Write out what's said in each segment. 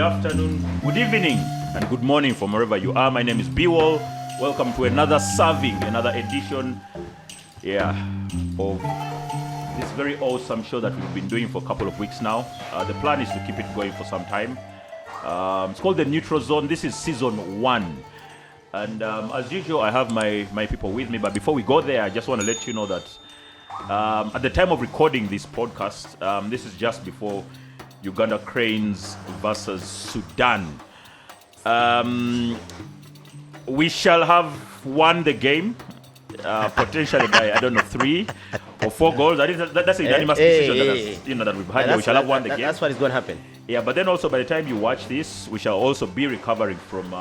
afternoon, good evening, and good morning from wherever you are. My name is Beewol. Welcome to another serving, another edition, of this very awesome show that we've been doing for a couple of weeks now. The plan is to keep it going for some time. It's called the Neutral Zone. This is season 1. And as usual, I have my people with me. But before we go there, I just want to let you know that at the time of recording this podcast, this is just before Uganda Cranes versus Sudan. We shall have won the game, potentially by, 3 or 4 goals. That's a unanimous decision that we've had. We shall have won the game. That's what is going to happen. Yeah, but then also by the time you watch this, we shall also be recovering from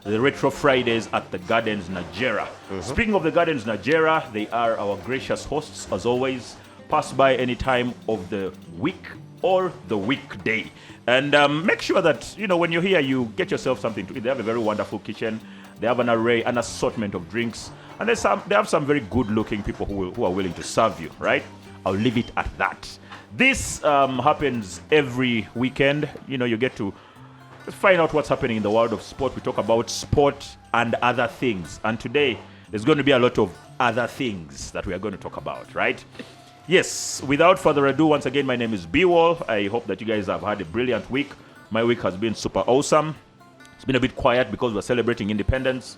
the Retro Fridays at the Gardens, Nigeria. Speaking of the Gardens, Nigeria, they are our gracious hosts, as always. Pass by any time of the week or the weekday. And make sure that, when you're here, you get yourself something to eat. They have a very wonderful kitchen. They have an assortment of drinks. And they have some very good-looking people who are willing to serve you, right? I'll leave it at that. This happens every weekend. You get to find out what's happening in the world of sport. We talk about sport and other things. And today, there's going to be a lot of other things that we are going to talk about, right? Yes, without further ado, once again, my name is Beewol. I hope that you guys have had a brilliant week. My week has been super awesome. It's been a bit quiet because we're celebrating independence.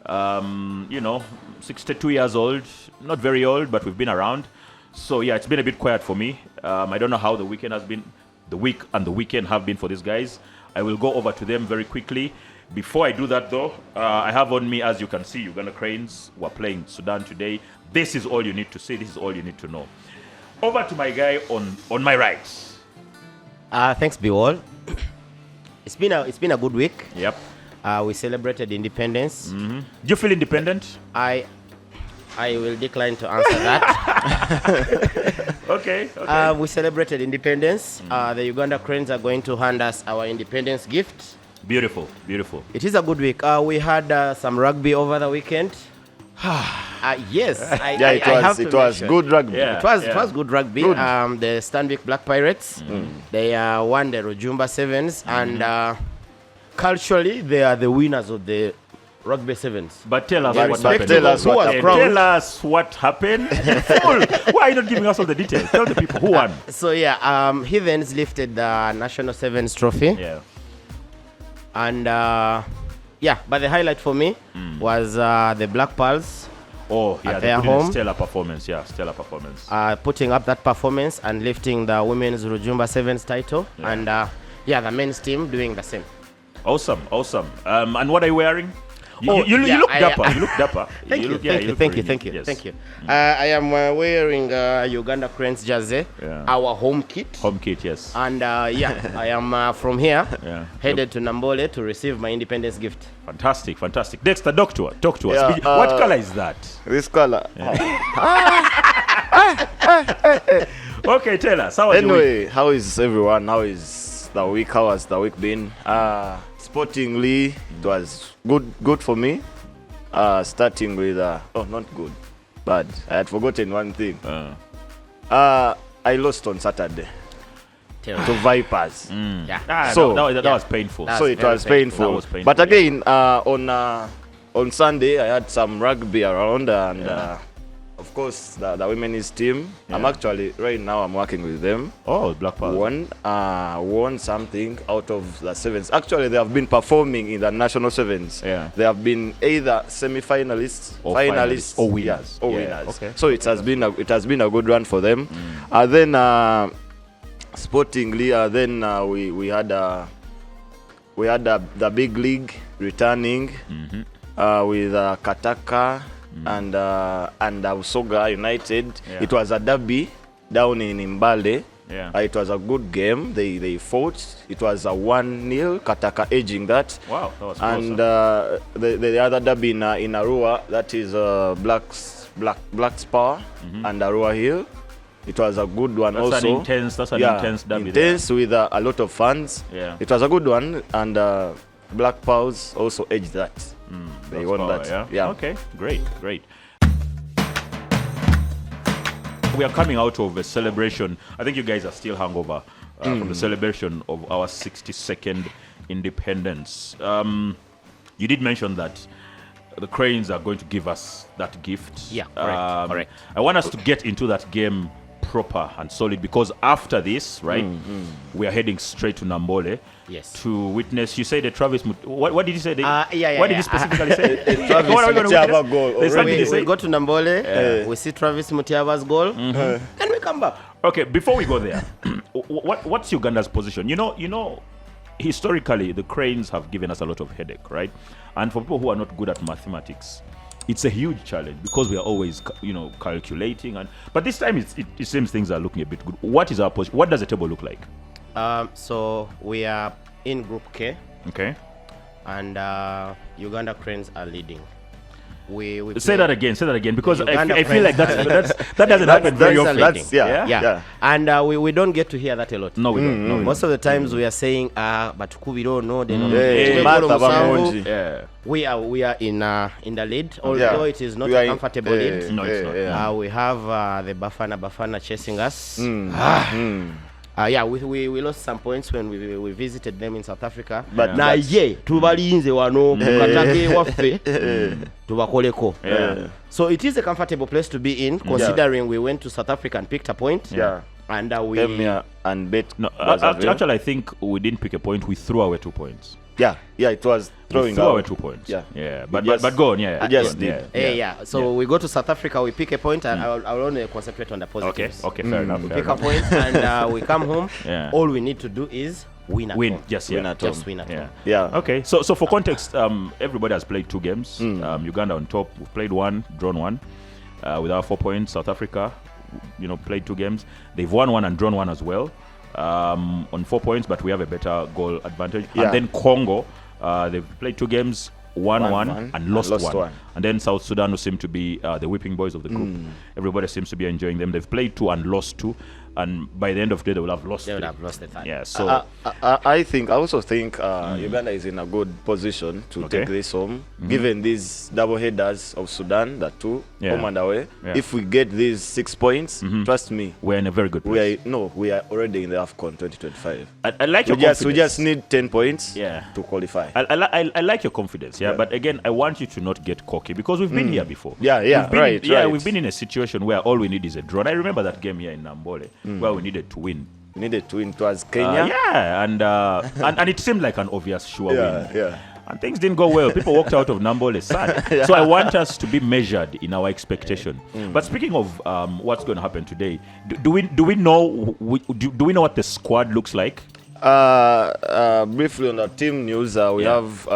62 years old, not very old, but we've been around. So yeah, it's been a bit quiet for me. I don't know how the weekend has been. The week and the weekend have been for these guys. I will go over to them very quickly. Before I do that though, I have on me, as you can see, Uganda Cranes. We're playing Sudan today. This is all you need to see. This is all you need to know. Over to my guy on my right. Thanks, Beewol. It's been a good week. Yep. We celebrated independence. Mm-hmm. Do you feel independent? I will decline to answer that. Okay. We celebrated independence. The Uganda Cranes are going to hand us our independence gift. Beautiful. It is a good week. We had some rugby over the weekend. Yes, it was good rugby. Yeah, it was good rugby. Good. The Stanbic Black Pirates, they won the Rugby Sevens, and culturally they are the winners of the Rugby Sevens. But tell us what happened. Tell us what happened. Why are you not giving us all the details? Tell the people who won. So Heathens lifted the National Sevens trophy. Yeah. And but the highlight for me was the Black Pearls. At their home. Stellar performance. Putting up that performance and lifting the women's Rugby Sevens title. Yeah. And the men's team doing the same. Awesome. And what are you wearing? You look dapper. You look dapper. Thank you. Yes. Thank you. I am wearing Uganda Cranes jersey, our home kit. Home kit, yes. And I am from here, headed to Namboole to receive my independence gift. Fantastic. Dexta, talk to us. What color is that? This color. Okay, tell us. How is everyone? How is the week? How has the week been? Sportingly, it was good for me. Starting with not good, but I had forgotten one thing. I lost on Saturday to Vipers. That was painful. It was painful. But again, on Sunday I had some rugby around, and of course the women's team. I'm actually right now I'm working with them. Oh, Black Pearl won something out of the sevens. Actually, they have been performing in the national sevens. Yeah. They have been either semi-finalists, or finalists, or winners. Winners. Okay. So it has been a good run for them. Then sportingly, we had the big league returning with Kataka. And Usoga United. It was a derby down in Mbale. It was a good game. They fought. It was a 1-0. Kataka edging that. Wow, that was awesome. And the other derby in Arua, that is Black's Power and Arua Hill. It was a good one. That's an intense derby. Intense with a lot of fans. Yeah. It was a good one, and Black Pearls also edged that. They won that. Yeah. Okay, great. We are coming out of a celebration. I think you guys are still hungover from the celebration of our 62nd Independence. You did mention that the Cranes are going to give us that gift. Yeah, correct. I want us to get into that game proper and solid because after this, right, we are heading straight to Namboole. Yes. To witness, you say the Travis. What did you say? Yeah. What did you specifically say? Travis What are we gonna Mutiaba witness? goal. There's something you say? We go to Namboole, we see Travis Mutiaba's goal, then we come back. Okay, before we go there, what's Uganda's position? You know, historically, the Cranes have given us a lot of headache, right? And for people who are not good at mathematics, it's a huge challenge because we are always, calculating. But this time, it seems things are looking a bit good. What is our position? What does the table look like? So we are in Group K. Okay. And Uganda Cranes are leading. We Say that again, because Uganda I feel like that doesn't happen very often. Yeah. And we don't get to hear that a lot. No, we don't. No, Most of the times we are saying, but we don't know. They don't Hey, know. Martha Bamonji. Yeah. We are in the lead, although it is not a comfortable lead. No, it's not. We have the Bafana chasing us. We lost some points when we visited them in South Africa. But tubalinze wano mukatake waffe tubakoleko. So it is a comfortable place to be in, considering we went to South Africa and picked a point. And we came here and bet. No, actually, I think we didn't pick a point. We threw away 2 points. Yeah, it was throwing threw out. away 2 points. Yeah. But go on. Yeah. Yes, did. So we go to South Africa, we pick a point, and I'll only concentrate on the positives. Okay, fair enough. We pick a point, and we come home. Yeah. All we need to do is win at home. Just Win at Just home. win at home. Yeah. Okay, so for context, everybody has played 2 games. Uganda on top. We've played 1, drawn 1, with our 4 points. South Africa, played 2 games. They've won 1 and drawn 1 as well, on 4 points, but we have a better goal advantage. Yeah. And then Congo, they've played 2 games, won 1 and lost 1. And then South Sudan, who seem to be the whipping boys of the group. Everybody seems to be enjoying them. They've played 2 and lost 2. And by the end of the day, they will have lost. They would have lost the third. Yeah. So I also think Uganda is in a good position to take this home, given these double headers of Sudan, the 2 home and away. Yeah. If we get these 6 points, trust me, we're in a very good place. we are already in the AFCON 2025. I like your We confidence. just need 10 points Yeah. to qualify. I like your confidence, but again, I want you to not get cocky because we've been here before. We've been in a situation where all we need is a draw. And I remember that game here in Namboole where we needed to win. It was Kenya. And it seemed like an obvious sure win. Yeah. And things didn't go well. People walked out of Namboole sad. So I want us to be measured in our expectation. But speaking of what's going to happen today, do we know what the squad looks like? Briefly on the team news, we have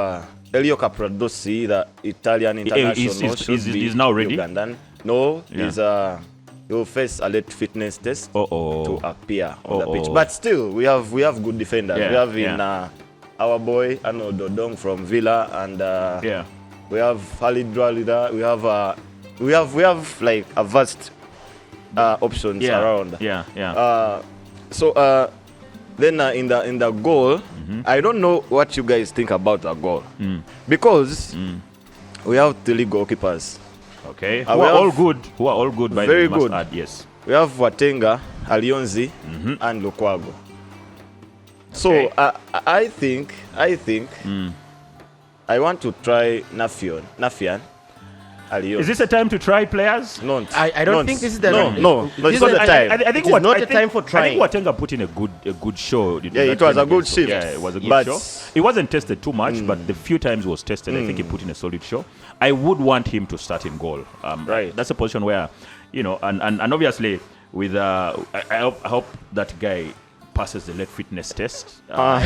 Elio Capradossi, the Italian international, he's now ready. Ugandan. No, he'll face a late fitness test to appear on the pitch. But still, we have good defenders. We have our boy Arnold Dodong from Villa, and we have Khalid Dwalida. We have like a vast options around. So then in the goal, I don't know what you guys think about the goal because we have 3 goalkeepers. Okay, who are all good. By very the way, good. add, yes. We have Watenga, Alionzi, and Lukwago. So I think I want to try Nafian. Alionzi. Is this a time to try players? No, I don't think this is the no. It's not the time. I think it's not the time for trying. I think Watenga put in a good show. It was a good shift. Yeah, it was a good show. It wasn't tested too much, but the few times it was tested, I think he put in a solid show. I would want him to start in goal. That's a position where, and obviously with I hope that guy passes the late fitness test. I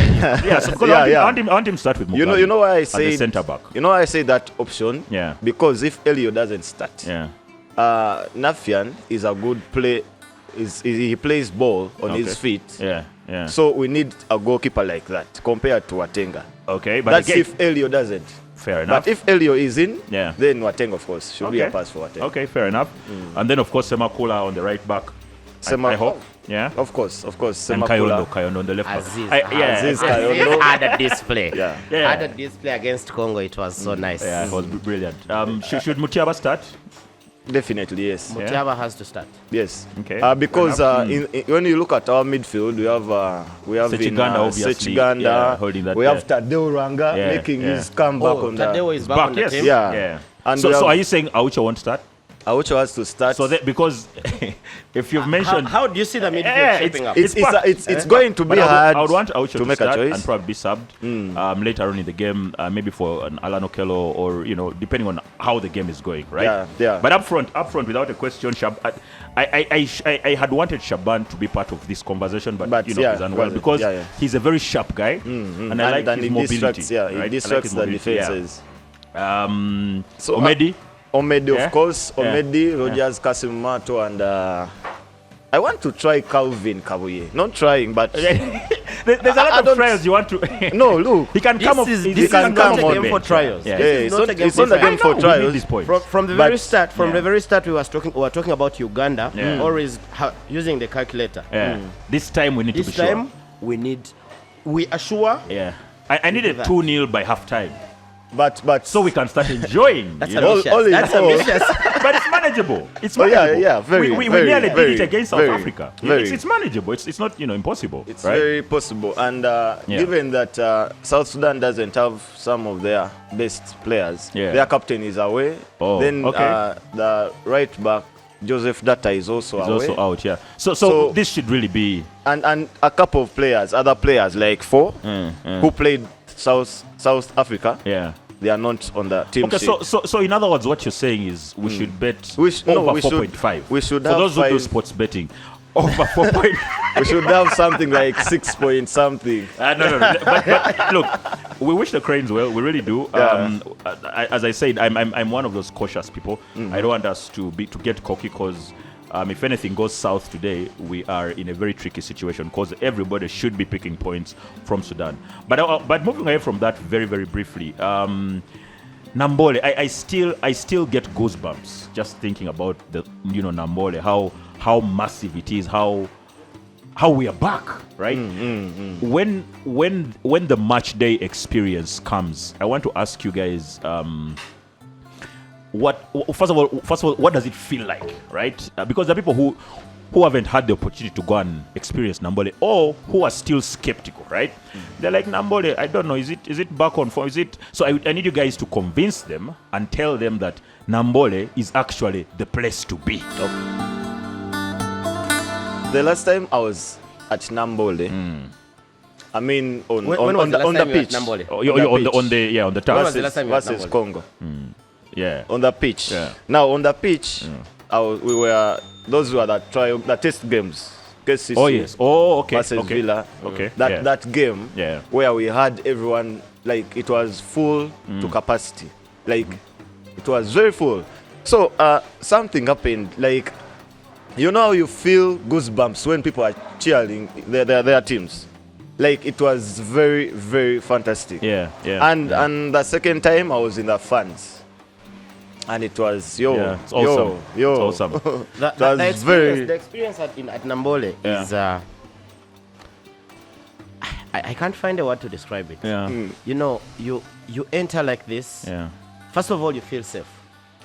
want him to start with Mugabe. You know why I say the centre back. You know why I say that option? Yeah. Because if Elio doesn't start, Nafian is a good play. He plays ball on his feet. Yeah. So we need a goalkeeper like that compared to Watenga. Okay, but that's again, if Elio doesn't. Fair enough. But if Elio is in, then Watenga, of course, should be a pass for Watenga. Okay, fair enough. And then, of course, Semakula on the right back. I hope. Yeah. Of course. And Semakula. Kayondo on the left back. Aziz Kayondo. had a display. Yeah. Had a display against Congo. It was so nice. Yeah, it was brilliant. Should Mutiaba start? Definitely, yes. Mutiaba has to start. Yes. Okay. Because when you look at our midfield, we have Sechiganda, obviously, holding that we have Tadeo Ranga making his comeback on Tadeo is back on the team. Yeah. And so are you saying Aucho won't start? Aucho has to start. So that, because if you've mentioned, how do you see the midfield shaping up? It's going to be hard. I would want Aucho to make start a choice and probably be subbed later on in the game, maybe for an Alan Okello or depending on how the game is going, right? Yeah. But up front, without a question, I had wanted Shaban to be part of this conversation, but he's unwell because he's a very sharp guy, and I like his mobility. He distracts the defenses. So Omedi. Omedi, of course. Omedi, Rogers, Kasim Mato, and I want to try Calvin Kabuye. Not trying, but there's a lot of trials you want to. No, look, he can come off. This is not a game for trials. It's not a game for trials. From the very start, we were talking about Uganda. Always using the calculator. This time we need to be sure. This time we are sure. Yeah, I needed 2-0 by half time. But so we can start enjoying. That's ambitious. But it's manageable. It's manageable. Very. We nearly did it against South Africa. It's manageable. It's not impossible. It's very possible. And given that South Sudan doesn't have some of their best players, their captain is away. Then the right back Joseph Data is also out. Yeah. So this should really be and a couple of players, other players like who played South Africa. Yeah. They are not on the team sheet. So in other words, what you're saying is we should bet over 4.5. We should for those who do sports betting, over 4.5. We should have something like 6 point something. No. But look, we wish the Cranes well. We really do. As I said, I'm one of those cautious people. I don't want us to get cocky because. If anything goes south today, we are in a very tricky situation because everybody should be picking points from Sudan. But moving away from that very, very briefly, Namboole, I still get goosebumps just thinking about the Namboole, how massive it is, how we are back, right? When the match day experience comes, I want to ask you guys. First of all, what does it feel like, right? Because there are people who haven't had the opportunity to go and experience Namboole, or who are still skeptical, right? They're like, Namboole, I don't know, is it back on form? So I need you guys to convince them and tell them that Namboole is actually the place to be. The last time I was at Namboole, I mean on the pitch. On the task versus Congo. Yeah. On the pitch. Yeah. Now on the pitch, those were the test games. KCC versus Villa. Okay. That game where we had everyone like it was full to capacity. Like it was very full. So something happened. Like how you feel goosebumps when people are cheering their teams. Like it was very, very fantastic. Yeah. And the second time I was in the fans. And it was it's awesome. It's awesome. The experience at Namboole is I can't find a word to describe it. Yeah. You enter like this. Yeah. First of all, you feel safe.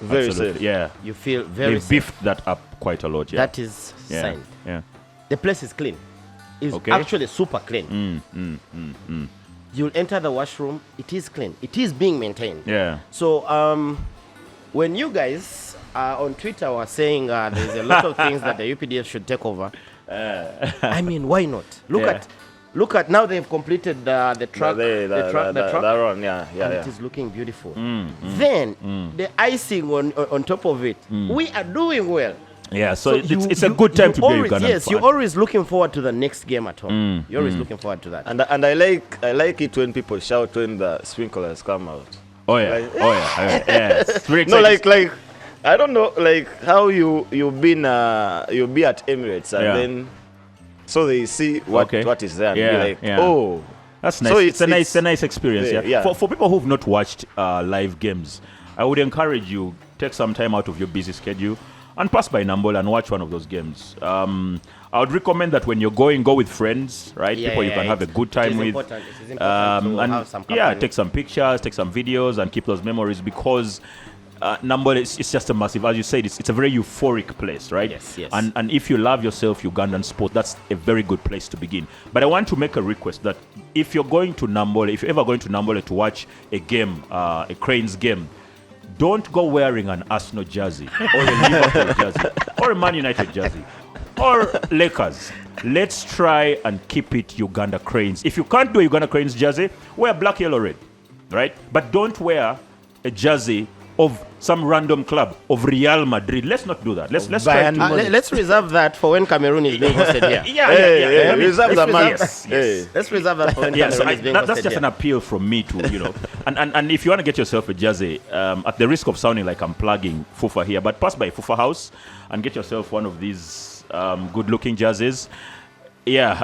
Very safe. Yeah. You feel very safe. They beefed that up quite a lot. Yeah. That is signed. Yeah. The place is clean. It's actually super clean. You'll enter the washroom. It is clean. It is being maintained. Yeah. So when you guys on Twitter were saying there's a lot of things that the UPDF should take over, I mean, why not? Look at now they've completed the truck. The run, it is looking beautiful. Then the icing on top of it, we are doing well. Yeah, so it's a good time to be a Ugandan fan. Yes, you're always looking forward to the next game at home. You're always looking forward to that. And I like it when people shout when the sprinklers come out. Oh yeah, It's very exciting. No, like I don't know, like how you'll be at Emirates and then so they see what is there and be like, oh, that's nice. So it's a nice experience. Yeah. For people who've not watched live games, I would encourage you take some time out of your busy schedule and pass by Namboole and watch one of those games. I would recommend that when you're go with friends, right? People you can have a good time with. It is important to have some company. Take some pictures, take some videos, and keep those memories because Namboole, it's just a massive, as you said, it's a very euphoric place, right? Yes, yes. And if you love yourself Ugandan sport, that's a very good place to begin. But I want to make a request that if you're going to Namboole, if you're ever going to Namboole to watch a game, a Cranes game, don't go wearing an Arsenal jersey or a Liverpool jersey or a Man United jersey or Lakers. Let's try and keep it Uganda Cranes. If you can't do a Uganda Cranes jersey, wear black, yellow, red, right? But don't wear a jersey of some random club of Real Madrid. Let's not do that. Let's try to let's reserve that for when Cameroon is being hosted here. yeah. I mean, reserve that match. yes. Let's reserve that for when Yeah, so Cameroon is being hosted that's just here. an appeal from me to, and if you want to get yourself a jersey, at the risk of sounding like I'm plugging Fufa here, but pass by Fufa House and get yourself one of these good-looking jerseys. Yeah,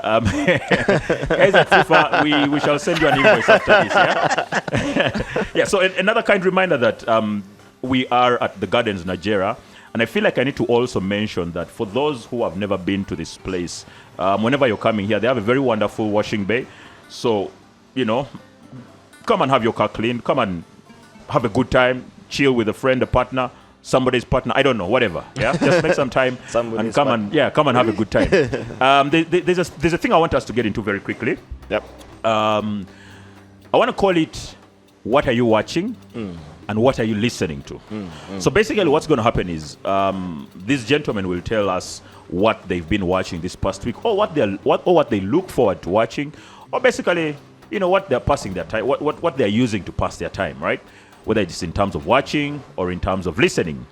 guys at Fufa, we shall send you an invoice after this, yeah? Yeah, so another kind reminder that we are at the Gardens, Nigeria, and I feel like I need to also mention that for those who have never been to this place, whenever you're coming here, they have a very wonderful washing bay. So, come and have your car cleaned, come and have a good time, chill with a friend, a partner, somebody's partner, I don't know, whatever. Yeah, just make some time and come and have a good time. There's a thing I want us to get into very quickly. Yep. I want to call it, what are you watching and what are you listening to? So basically what's going to happen is these gentlemen will tell us what they've been watching this past week, or what they look forward to watching, or basically, what they're passing their time, what they're using to pass their time, right? Whether it's in terms of watching or in terms of listening.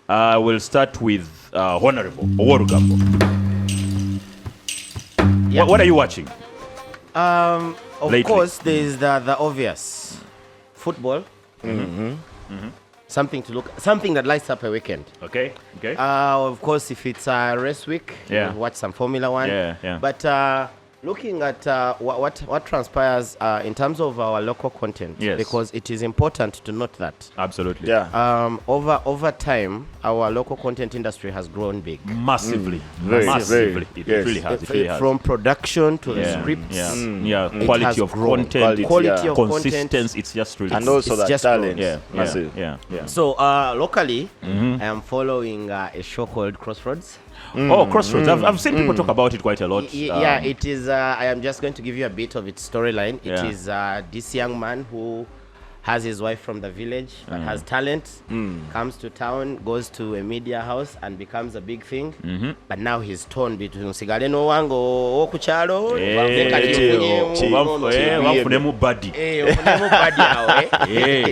We'll start with Honorable Oworugambo. Yeah. What are you watching? Of lately? course, there is the obvious football. Something that lights up a weekend. Okay. Of course, if it's a race week, Yeah. we'll watch some Formula One. Yeah. But looking at what transpires in terms of our local content, Yes. because it is important to note that Absolutely. Yeah. over time, our local content industry has grown big. Massively. Very, Massively. very, It yes. really has. It really has. From production to the Yeah, scripts, yeah. it Quality has of grown. content, Quality of consistency. content. It's just really. And also it's that just talent. yeah, Massive. yeah. So locally, I am following a show called Crossroads. Oh, Crossroads. I've seen people talk about it quite a lot. Yeah, it is. I am just going to give you a bit of its storyline. Yeah. It is this young man who has his wife from the village but has talent, comes to town, goes to a media house and becomes a big thing. But now he's torn between Sigale no wango okuchalo wafunemu badi.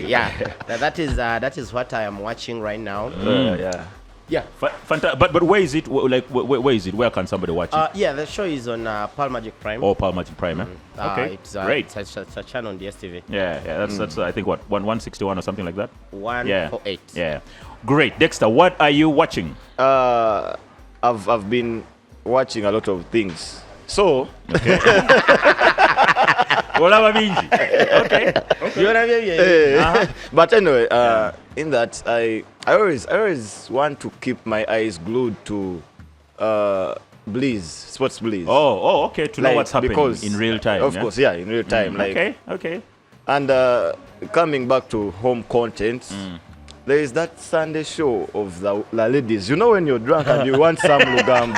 Yeah, that is what I am watching right now. Yeah. But where is it? Where is it? Where can somebody watch it? Yeah, the show is on Pearl Magic Prime. Oh, Pearl Magic Prime. Okay, It's great. It's a channel on DSTV. Yeah. That's I think what 161 or something like that. 148. Yeah. Great, Dexter. What are you watching? I've been watching a lot of things. So Okay. You wanna be but anyway, in that I always want to keep my eyes glued to sports Bliss. Oh, okay. To know Like, what's happening because, in real time. Of yeah? course, yeah, in real time. Like, Okay. and coming back to home content, there is that Sunday show of the ladies. You know when you're drunk and you want some Ugandan.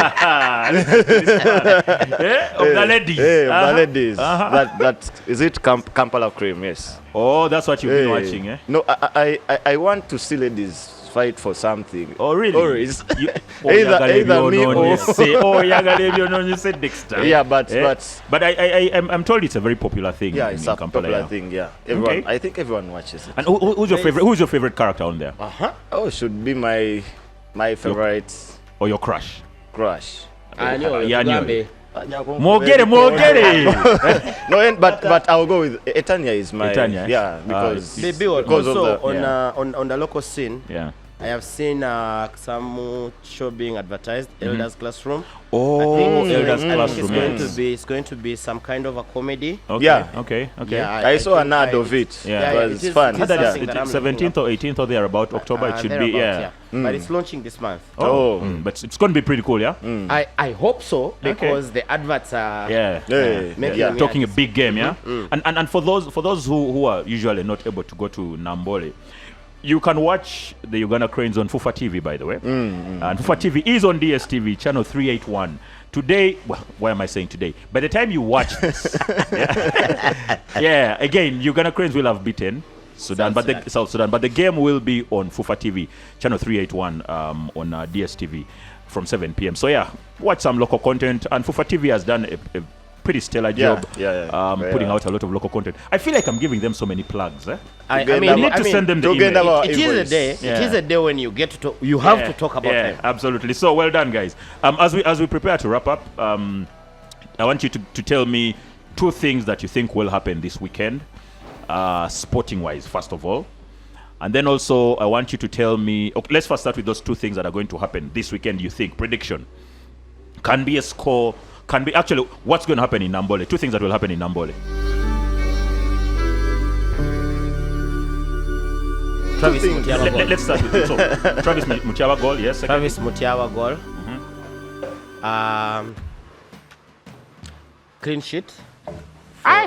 Of the ladies. Of the ladies. That is it. Kampala cream. Yes. Oh, that's what you've been watching, eh? No, I want to see ladies fight for something. Oh, really? Or is Either me or you said Dexter. yeah, but I'm told it's a very popular thing. yeah, in it's a Kampala, popular yeah. thing. Yeah, everyone. Okay. I think everyone watches it. And who's your favorite? Who's your favorite character on there, Oh, should be my favorite or your crush? crush. Yeah, Mogere. No, but I'll go with Etania is my Etania, yeah, because Beewol. because of Also the on the local scene, Yeah. I have seen some show being advertised, Elders Classroom. Oh, I think Elders it's Classroom. going Yes. it's going to be some kind of a comedy. Okay. Yeah. Okay. Yeah, I saw an think ad of it. Yeah. It was it is- fun. it is Had something that I'm looking 17th or 18th or there about October. It should be. thereabout, Yeah. But it's launching this month. Oh. But it's going to be pretty cool. Yeah. I hope so because the adverts are Yeah. Yeah. making Yeah. me Talking a eyes. big game, yeah. And for those who are usually not able to go to Namboole, You can watch the Uganda Cranes on Fufa TV, by the way. And Fufa TV is on DSTV, channel 381. Today, well, why am I saying today? By the time you watch this, again, Uganda Cranes will have beaten Sudan, South Sudan, but the game will be on Fufa TV, channel 381 on DSTV from 7 p.m. So yeah, watch some local content, and Fufa TV has done a pretty stellar job putting out a lot of local content. I feel like I'm giving them so many plugs. I mean, need to send them the email. It is a day. It is a day when you get to talk. You have to talk about them. Absolutely. So well done, guys. As we prepare to wrap up, I want you to tell me 2 things that you think will happen this weekend, sporting wise, first of all. And then also, I want you to tell me, okay, let's first start with those 2 things that are going to happen this weekend, you think. Prediction. Can be a score, can be actually what's going to happen in Namboole. 2 things that will happen in Namboole. Travis Mutiawa goal. Let's start with so, Travis Mutiawa goal, yes. Second. Travis Mutiawa goal. Clean sheet.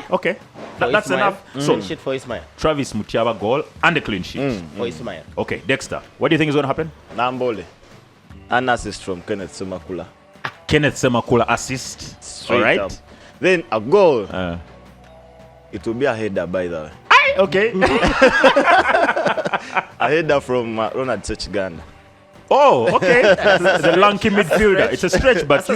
Okay. That's enough. Clean sheet for Ismail. Travis Mutiawa goal and a clean sheet. For Ismail. Okay, Dexta. What do you think is going to happen? Namboole. An assist from Kenneth Semakula. Kenneth Semakula assist. Straight all right. up. Then a goal. It will be a header, by the way. Okay. A header from Ronald Sechiganda. Oh, okay. The lanky midfielder. It's a stretch, but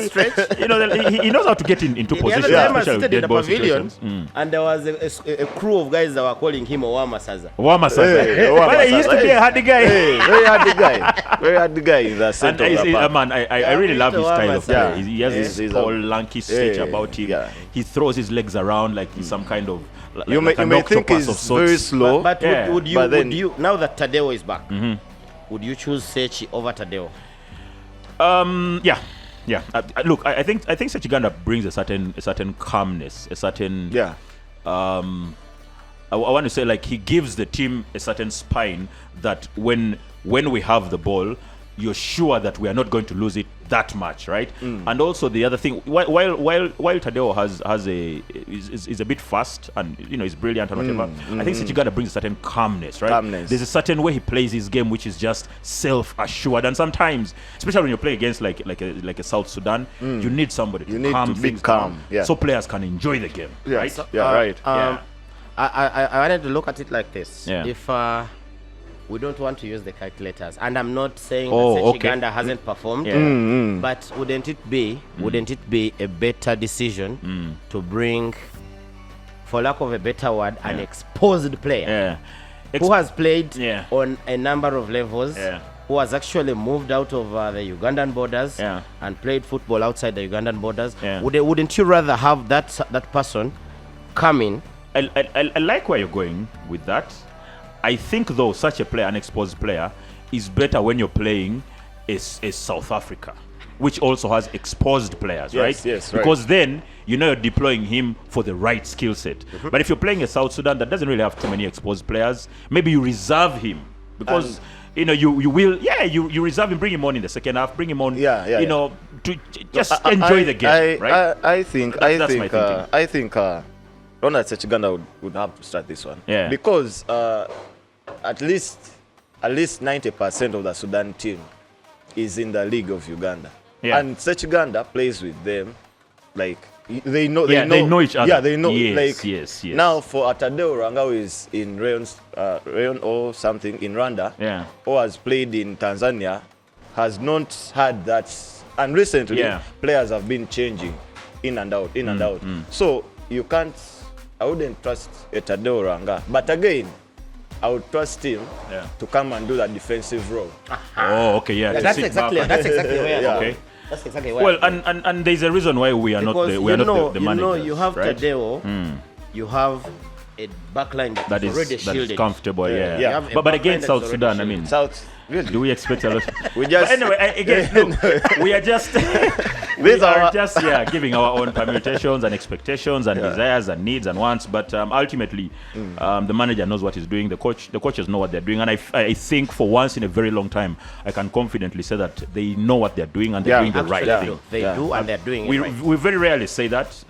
you know, he knows how to get into position. The other time I especially with sat in the dead ball pavilion, situations. and there was a crew of guys that were calling him Owama Saza. Wama Sasa. Hey, Owama But he used to Sasa. be a hardy guy. Hey, very hardy guy. Very hardy guy in the And center of the park. man, I really love his style of play. Yeah. He has He's this a- tall, lanky stage about him. Yeah. He throws his legs around like he's some kind of like, You like may an think octopus of he's sorts. very slow. But Yeah. would you, But then- would you, now that Tadeo is back, would you choose Sechi over Tadeo? Yeah. Look, I think Sechiganda brings a certain calmness, a certain I want to say, like, he gives the team a certain spine that when we have the ball, you're sure that we are not going to lose it that much, right? And also the other thing, while Tadeo is a bit fast and is brilliant and whatever, I think Sechiganda brings a certain calmness, right? There's a certain way he plays his game which is just self-assured, and sometimes, especially when you play against like a South Sudan, you need somebody to calm things down, so players can enjoy the game, right? So, right. I wanted to look at it like this. Yeah. If we don't want to use the calculators, and I'm not saying Oh, that okay. Sechiganda hasn't performed, but wouldn't it be a better decision to bring, for lack of a better word, an exposed player who has played on a number of levels, who has actually moved out of the Ugandan borders and played football outside the Ugandan borders? Wouldn't you rather have that person come in? I like where you're going with that. I think, though, such a player, an exposed player, is better when you're playing a South Africa, which also has exposed players, right? Yes, because then you're deploying him for the right skill set. But if you're playing a South Sudan that doesn't really have too many exposed players, maybe you reserve him because you reserve him, bring him on in the second half, bring him on, to just enjoy the game, right? I think That's my thinking. I think Ronald Sechiganda would have to start this one. Yeah. Because at least 90% of the Sudan team is in the league of Uganda. Yeah. And Sechiganda plays with them like they know each other. Yeah, they know. Yes. Now for Tadeo Ranga, who is in Rayon or something in Rwanda, or has played in Tanzania, has not had that. And recently, players have been changing in and out. So you can't. I wouldn't trust Tadeo Ranga, but again, I would trust him to come and do that defensive role. Oh, okay, That's exactly where. Okay. That's exactly where. Well, and there's a reason why we are not the managers. You have right? Tadeo, you have a backline that is already shielded. Comfortable, But against South Sudan, I mean, Really? do we expect a lot? We just But anyway, again, look, we are just giving our own permutations and expectations and desires and needs and wants. But ultimately, the manager knows what he's doing. The coaches know what they're doing, and I think for once in a very long time, I can confidently say that they know what they're doing and they're doing the right thing. They do, and they're doing it right. We very rarely say that.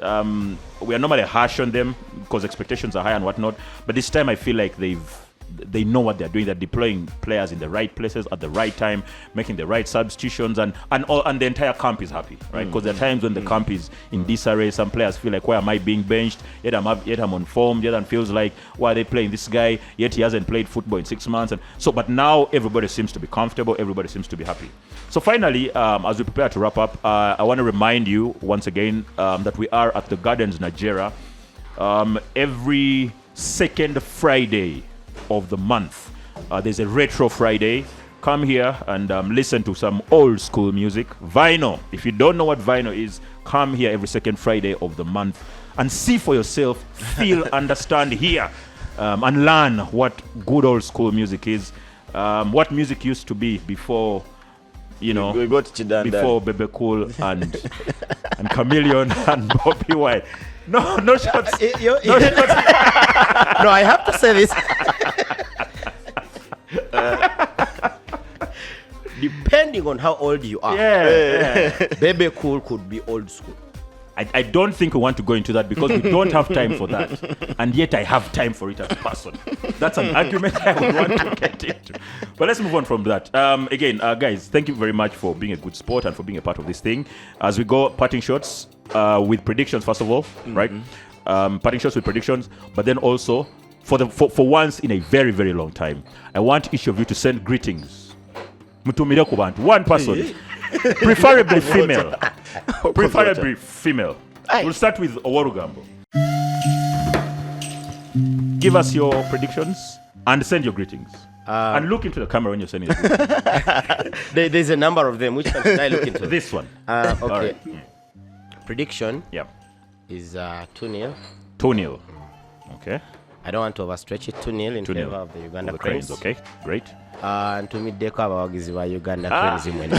We are normally harsh on them because expectations are high and whatnot. But this time, I feel like they've they know what they're doing. They're deploying players in the right places at the right time, making the right substitutions, and the entire camp is happy, right? Because there are times when the camp is in disarray. Some players feel like, why am I being benched? Yet I'm on form. The other one feels like, why are they playing this guy? Yet he hasn't played football in 6 months. And so, but now everybody seems to be comfortable. Everybody seems to be happy. So finally, as we prepare to wrap up, I want to remind you once again that we are at the Gardens, Nigeria, every second Friday of the month. There's a Retro Friday. Come here and listen to some old school music. Vinyl. If you don't know what vinyl is, come here every second Friday of the month and see for yourself, feel, understand, hear, and learn what good old school music is. What music used to be before, you know, we got Sudan before Bebe Cool and Chameleon and Bobby White. No shots. No shots. No, I have to say this. Depending on how old you are, Bebe Cool could be old school. I don't think we want to go into that because we don't have time for that. And yet I have time for it as a person. That's an argument I would want to get into. But let's move on from that. Again, guys, thank you very much for being a good sport and for being a part of this thing. As we go, parting shots with predictions, first of all, right? Parting shots with predictions, but then also, for once in a very, very long time, I want each of you to send greetings. Mutumire ku bantu, one person. Preferably female. Preferably female. We'll start with Oworugambo. Give us your predictions and send your greetings. And look into the camera when you're sending it. There's a number of them. Which one should I look into? This one. Okay. Right. Prediction Yeah. is 2-0. 2-0. Okay. I don't want to overstretch it. 2-0 in 2-0. favor of the Uganda The Cranes. Okay, great. And to meet Deko abawagizi ba Uganda Cranes imwene.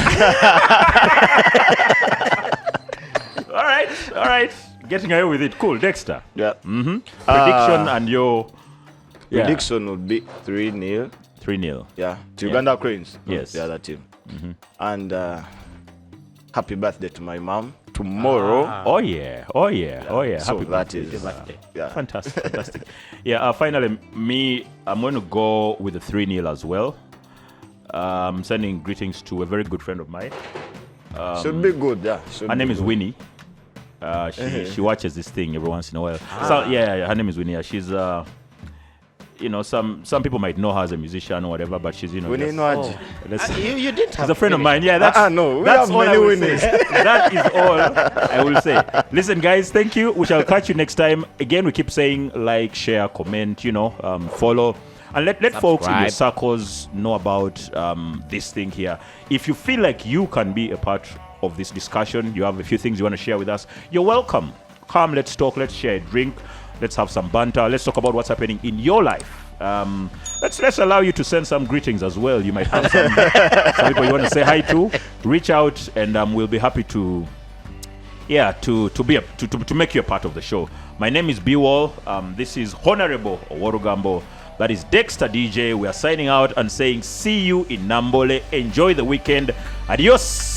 All right. Getting away with it. Cool. Dexter. Yeah. Prediction and your Prediction would be 3-0. 3-0. Yeah. To Uganda Cranes. Yes. The other team. And happy birthday to my mom tomorrow. Oh yeah. So Happy that birthday. is yeah. Fantastic. Yeah, finally, I'm going to go with the 3-0 as well. Sending greetings to a very good friend of mine. Should be good, yeah. Her name is Winnie. She watches this thing every once in a while. So yeah, her name is Winnie. She's some people might know her as a musician or whatever, but she's Winnie just, You didn't have she's a friend of mine. Yeah, no, we that's have all many I will Winnies. say. That is all I will say. Listen, guys, thank you. We shall catch you next time. Again, we keep saying like, share, comment, follow. And let folks in your circles know about this thing here. If you feel like you can be a part of this discussion, you have a few things you want to share with us, you're welcome. Come, let's talk, let's share a drink, let's have some banter, let's talk about what's happening in your life. Let's allow you to send some greetings as well. You might have some people you want to say hi to. Reach out, and we'll be happy to make you a part of the show. My name is Beewol. This is Honorable Oworugambo. That is Dexta DJ. We are signing out and saying see you in Namboole. Enjoy the weekend. Adios.